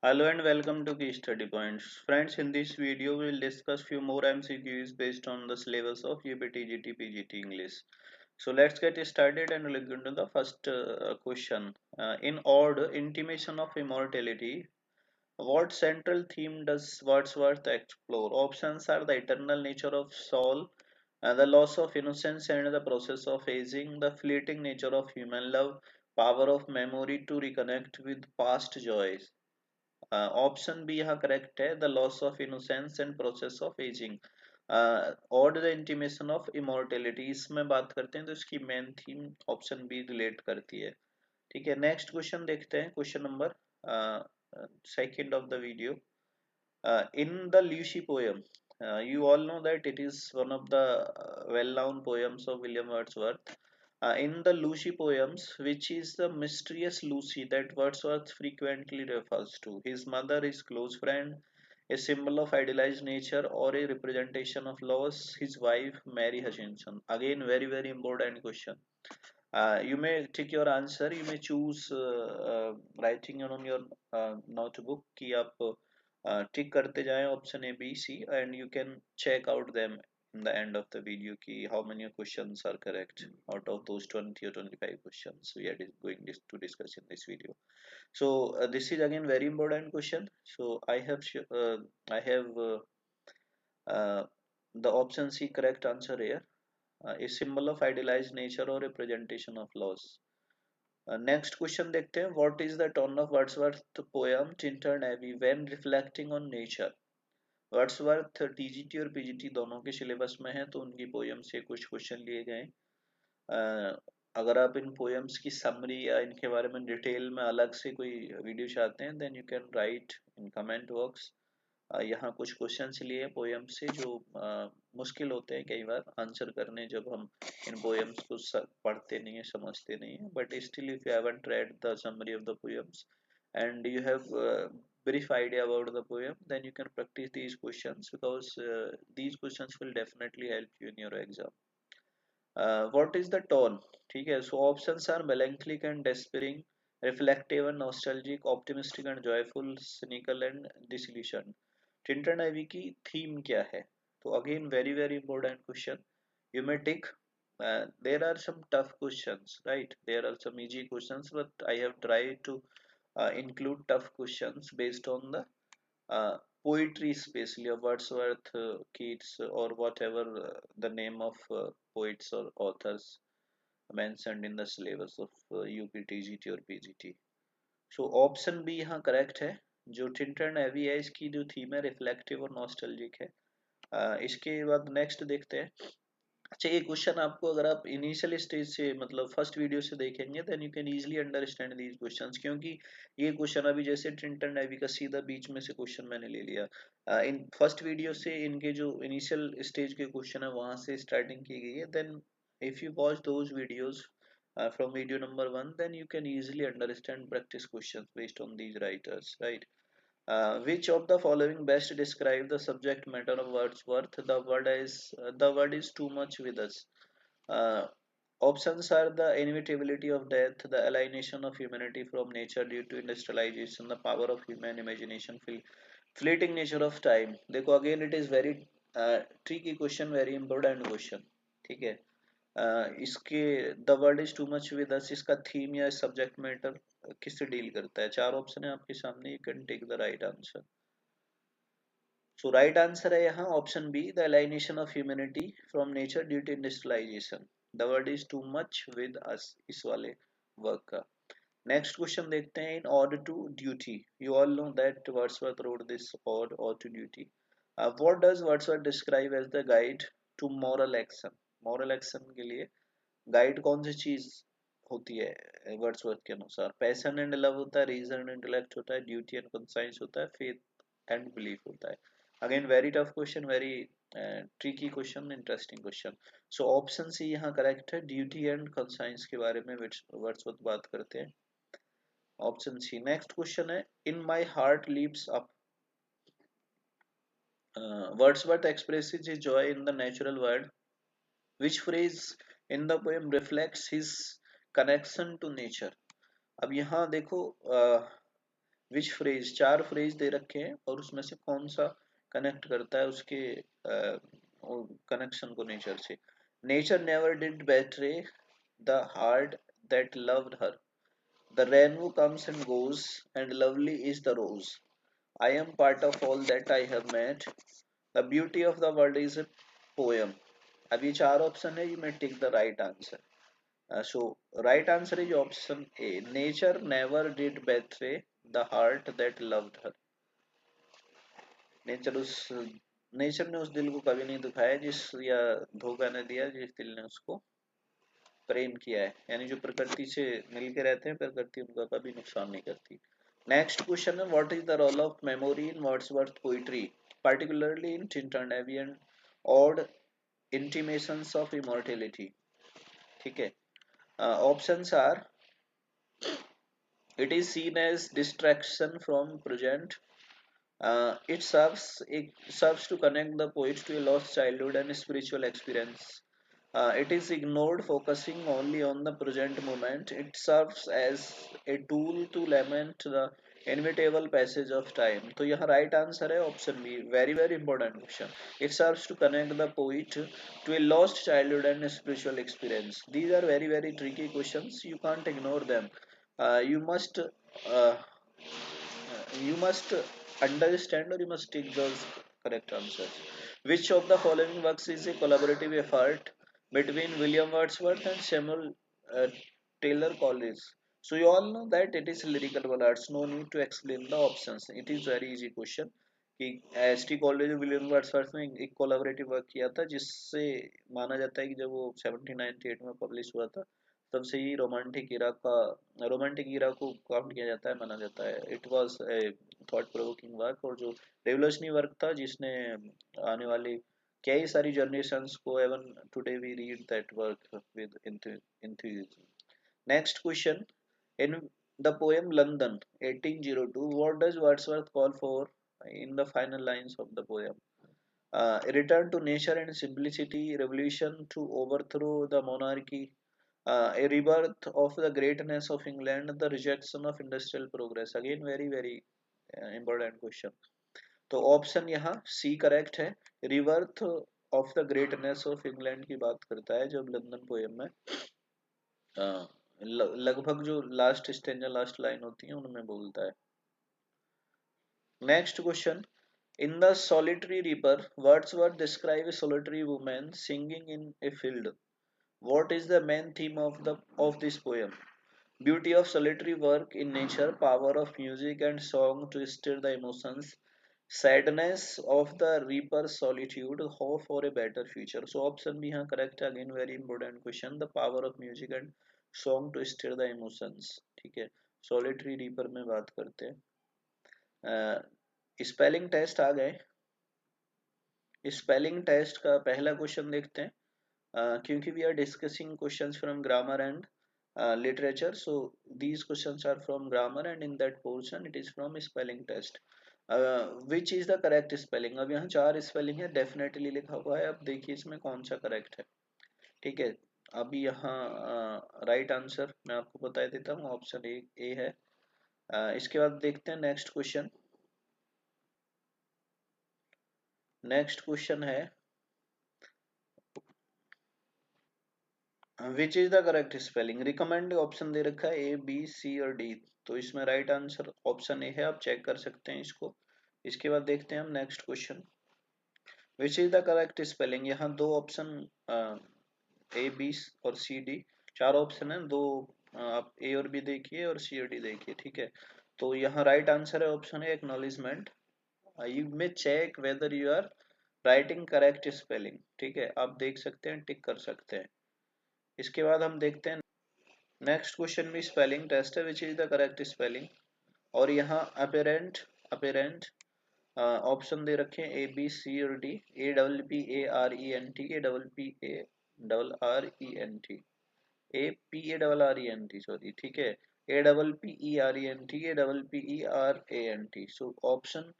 Hello and welcome to Key Study Points. Friends, in this video we will discuss few more MCQs based on the syllabus of UPT, GT, PGT English. So let's get started and look into the first question. In order, intimation of immortality, what central theme does Wordsworth explore? Options are the eternal nature of soul, the loss of innocence and the process of aging, the fleeting nature of human love, power of memory to reconnect with past joys. Option B यहाँ correct है the loss of innocence and process of ageing और the intimation of immortality इसमें बात करते हैं तो इसकी main theme option B relate करती है. ठीक है, नेक्स्ट क्वेश्चन देखते हैं. Question number second of the video. In the Lucy poem, you all know that it is one of the well-known poems of William Wordsworth. In the Lucy poems, which is the mysterious Lucy that Wordsworth frequently refers to, his mother, his close friend, a symbol of idealized nature or a representation of loss, his wife, Mary Hutchinson. Again, very important question. You may take your answer. You may choose writing on your notebook कि आप tick करते जाएं option A B C and you can check out them in the end of the video कि how many questions are correct out of those 20 or 25 questions we are to discuss in this video. So this is again very important question. So I have uh, the option C correct answer here. A symbol of idealized nature or representation of loss. Next question देखते हैं. What is the tone of Wordsworth poem Tintern Abbey when reflecting on nature? Wordsworth TGT और PGT दोनों के syllabus में है तो उनकी poem से कुछ क्वेश्चन लिए गए. अगर आप इन पोएम्स की समरी या इनके बारे में डिटेल में अलग से कोई वीडियो चाहते हैं then you can write in comment box. यहाँ कुछ क्वेश्चंस लिए पोएम से जो मुश्किल होते हैं कई बार आंसर करने जब हम इन पोएम्स को पढ़ते नहीं है समझते नहीं है but still if you haven't read the summary of the poems and you have brief idea about the poem then you can practice these questions because these questions will definitely help you in your exam. What is the tone? ठीक है, so options are melancholic and despairing, reflective and nostalgic, optimistic and joyful, cynical and disillusioned. Tintern ivy की theme क्या है? तो again very important question. You may tick. There are some tough questions, right? There are some easy questions, but I have tried to include tough questions based on the poetry, especially of Wordsworth, Keats, or whatever the name of poets or authors mentioned in the syllabus of UPT, GT और PGT. So option B यहाँ correct है. जो Tintern एवी है इसकी जो theme है reflective और nostalgic है. इसके बाद नेक्स्ट देखते हैं. अच्छा, ये क्वेश्चन आपको अगर आप इनिशियल स्टेज से मतलब फर्स्ट वीडियो से देखेंगे then you can easily understand these questions क्योंकि ये क्वेश्चन अभी जैसे ट्रिंटन नेवी का सीधा बीच में से क्वेश्चन मैंने ले लिया. इन फर्स्ट वीडियो से इनके जो इनिशियल स्टेज के क्वेश्चन है वहां से स्टार्टिंग की गई है. Then if you watch those videos from video number 1 then you can easily understand practice questions based on these writers, right? Which of the following best describe the subject matter of Wordsworth? The word is too much with us. Uh, Options are the inevitability of death, the alienation of humanity from nature due to industrialization, the power of human imagination, fleeting nature of time. देखो again it is very tricky question, very important question. ठीक है. इसके the world is too much with अस इसका theme या subject matter किससे deal करता है? चार ऑप्शन है आपके सामने. You can take the right answer. So right answer है यहाँ option B the alienation of humanity from nature due to industrialisation. The world is too much with us इस वाले वर्क का. नेक्स्ट क्वेश्चन देखते हैं. In order to duty, you all know that Wordsworth wrote this ode to duty. What does Wordsworth describe as the guide to moral action? Moral action के लिए guide कौन सी चीज होती है वर्ड्सवर्थ के अनुसार? पैशन एंड लव होता है, रीजन एंड इंटेलेक्ट होता है, ड्यूटी एंड कंसाइंस होता है, फेथ एंड बिलीफ होता है. Again very tough question, very tricky question, interesting question. So option C यहाँ करेक्ट है. ड्यूटी एंड कंसाइंस के बारे में वर्ड्सवर्थ बात करते हैं. Option C. नेक्स्ट क्वेश्चन है. In my heart leaps up, Wordsworth expresses his joy in the natural world. Which phrase in the poem reflects his connection to nature? अब यहाँ देखो विच फ्रेज, चार फ्रेज दे रखे हैं और उसमें से कौन सा कनेक्ट करता है उसके कनेक्शन को नेचर से। Nature never did betray the heart that loved her. The rainbow comes and goes, and lovely is the rose. I am part of all that I have met. The beauty of the world is a poem. अब ये चार option है, you may take the right answer. So right answer is option A. Nature never did betray the heart that loved her. Nature उस nature ने उस दिल को कभी नहीं दुखाया जिस, या धोखा ने दिया जिस दिल ने उसको प्रेम किया है। यानी जो प्रकृति से मिलके रहते हैं, प्रकृति उनका कभी नुकसान नहीं करती। नेक्स्ट क्वेश्चन है, what is the role of memory in Wordsworth poetry, particularly in Tintin Avian odd intimations of immortality? ठीक है, options are, it is seen as distraction from present. It serves to connect the poet to a lost childhood and spiritual experience. It is ignored, focusing only on the present moment. It serves as a tool to lament the inevitable passage of time. तो यहाँ right answer है option B. Very very important question. It serves to connect the poet to a lost childhood and spiritual experience. These are very very tricky questions. You can't ignore them. You must understand, or you must take those correct answers. Which of the following works is a collaborative effort between William Wordsworth and Samuel uh, Taylor Coleridge? So you all know that it is lyrical ballads. No need to explain the options. It is very easy question कि S T college William Wordsworth ने एक collaborative work किया था, जिससे माना जाता है कि जब वो 1798 में पब्लिश हुआ था, तब से ही रोमांटिक इरा को काउंट किया जाता है, माना जाता है। It was a thought provoking work, और जो रेवोल्यूशनरी वर्क था, जिसने आने वाली कई सारी जनरेशंस को, even today we read that work with enthusiasm. Next question. In the poem London 1802, what does Wordsworth call for in the final lines of the poem? A return to nature and simplicity, revolution to overthrow the monarchy, a rebirth of the greatness of England, the rejection of industrial progress. Again, very, very important question. तो option यहाँ C correct है, रिवर्थ of the greatness of England की बात करता है जब London poem में लगभग जो लास्ट स्टेंजा लास्ट लाइन होती है उनमें बोलता है। Next question, in the solitary reaper, Wordsworth describes a solitary woman singing in a field. What is the main theme of this poem? Beauty of solitary work in nature, power of music and song to stir the emotions, sadness of the reaper's solitude, hope for a better future. So option B यहाँ correct है, again very important question, the power of music and song to stir the emotions. ठीक है, solitary reaper में बात करते हैं। Spelling test आ गए, spelling test का पहला क्वेश्चन देखते हैं। क्योंकि we are discussing questions from grammar and literature, so these questions are from grammar, and in that portion it is from spelling test. Which is the correct spelling? अब यहाँ चार spelling है, definitely लिखा हुआ है, अब देखिए इसमें कौन सा करेक्ट है। ठीक है, अभी यहाँ राइट आंसर मैं आपको बता देता हूँ, ऑप्शन ए है। इसके बाद देखते हैं नेक्स्ट क्वेश्चन। नेक्स्ट क्वेश्चन है, which is the correct spelling? Recommend option दे रखा है ए बी सी और डी, तो इसमें राइट आंसर ऑप्शन ए है, आप चेक कर सकते हैं इसको। इसके बाद देखते हैं हम next question, which is the correct spelling? यहाँ दो ऑप्शन ए बी और सी डी, चार ऑप्शन है, दो आप ए और बी देखिए और सी और डी देखिए। ठीक है, तो यहाँ राइट आंसर है ऑप्शन है acknowledgement. You may check whether you are writing correct spelling. ठीक है, आप देख सकते हैं, टिक कर सकते हैं। इसके बाद हम देखते हैं नेक्स्ट क्वेश्चन भी स्पेलिंग टेस्ट है, which is the correct spelling. और यहाँ अपेरेंट अपेरेंट ऑप्शन दे रखे हैं ए बी सी और D, A double P A R E N T, A double P A double R E N T, A P A double R E N T, sorry. ठीक है, A double P E R E N T, A double P E R A N T. So option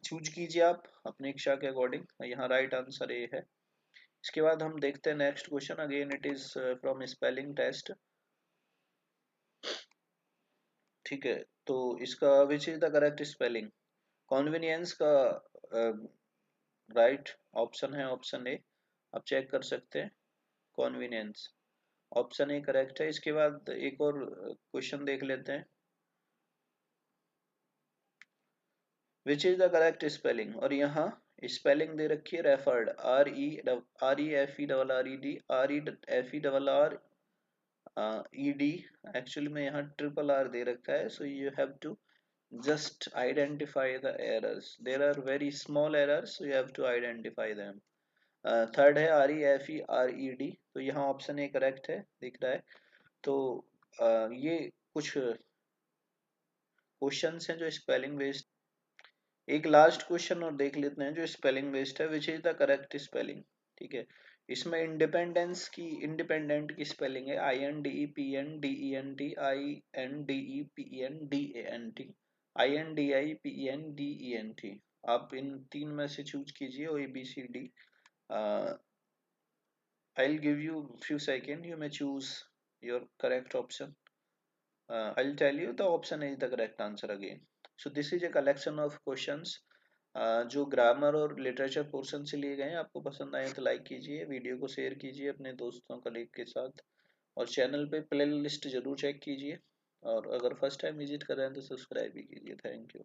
choose कीजिए आप अपनी इच्छा के according, यहाँ right answer A है। इसके बाद हम देखते हैं next question, again it is from spelling test. ठीक है, तो इसका which is the correct spelling? Convenience का राइट ऑप्शन है ऑप्शन ए। आप चेक कर सकते हैं, कॉन्वीनियंस ऑप्शन ए करेक्ट है। इसके बाद एक और क्वेश्चन देख लेते हैं, विच इज द करेक्ट स्पेलिंग। और यहाँ स्पेलिंग दे रखी है रेफर्ड, REFERRED REFERRED। एक्चुअली में यहाँ ट्रिपल आर दे रखा है, so you have to just identify the errors. There are very small errors, so you have to identify them. Third है REFERED, तो यहाँ ऑप्शन ए करेक्ट है दिख रहा है। तो ये कुछ क्वेश्चंस हैं जो स्पेलिंग बेस्ड। एक लास्ट क्वेश्चन और देख लेते हैं जो स्पेलिंग बेस्ड है, which is the correct spelling. ठीक है, इसमें इंडिपेंडेंस की, इंडिपेंडेंट की स्पेलिंग है INDEPENDENT, INDIPENDENT। आप इन तीन में से चूज कीजिए, ABCD। I'll give you few seconds, you may choose your correct option. I'll tell you the option is the correct answer again. So this is a collection of questions जो grammar और literature portion से लिए गए हैं। आपको पसंद आए तो लाइक कीजिए, वीडियो को शेयर कीजिए अपने दोस्तों कलीग के साथ, और चैनल पे प्ले लिस्ट जरूर चेक कीजिए, और अगर फर्स्ट टाइम विजिट कर रहे हैं तो सब्सक्राइब भी कीजिए। Thank you.